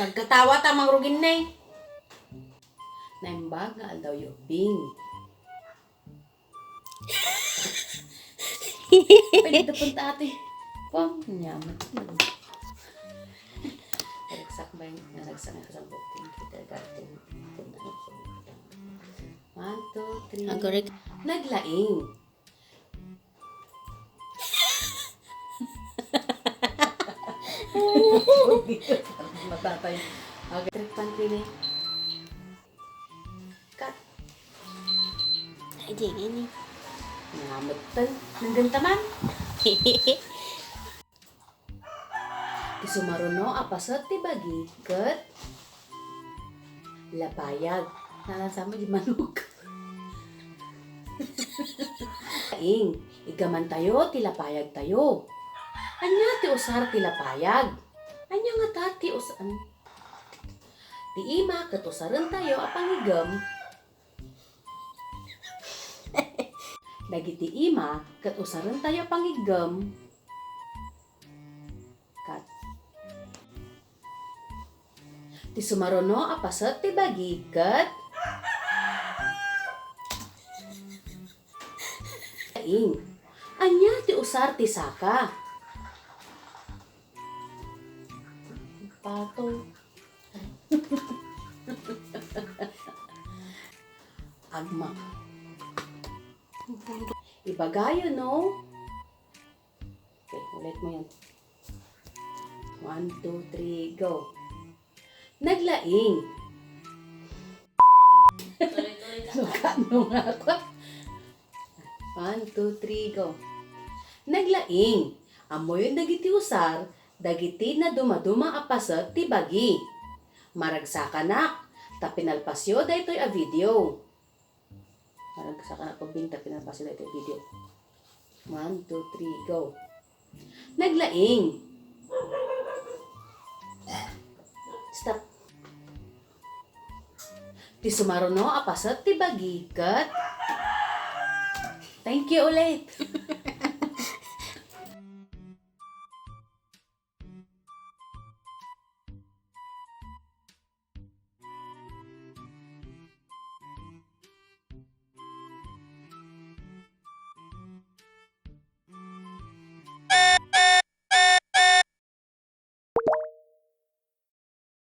Kagkatawa tamang rugin na eh. Naimbagal daw yung bing. Pwede na punta ate. Pang, nyaman. Naragsak ba yung naragsak na kasang buking kita gating. Punta na ko. 1, 2, 3. Agorek. Naglaing. Matatay. Okay. Trikpan pili. Cut. Ay, di gini. Ngamatan. Nanggantaman. Isumaruno apasot ti bagi ket lapayag. Nalasama di manok. Ing, igaman tayo ti lapayag tayo. Anya ti usar ti lapayag. Anya nga ta ti usan. Ti ima ket usaran tayo apang igam. Dagiti ima ket usaran tayo pangigam. Kat. Ti sumaruno apasot ti bagi ket ing. Anya ti usar ti saka. Pato. Agma. Ibagayo, no? Okay, ulit mo yan. 1, 2, 3, go. Naglaing. Lugano nga ako. 1, 2, 3, go. Naglaing. Amoy yung dagiti usar, dagiti na dumaduma apasat ti bagi. Maragsakanak, tapinalpasyo daytoy a video. Maragsakanak pabing tapinalpasyo daytoy a video. 1, 2, 3, go. Naglaing. Stop. Ti sumaruno apasat ti bagi ket. Thank you ulit.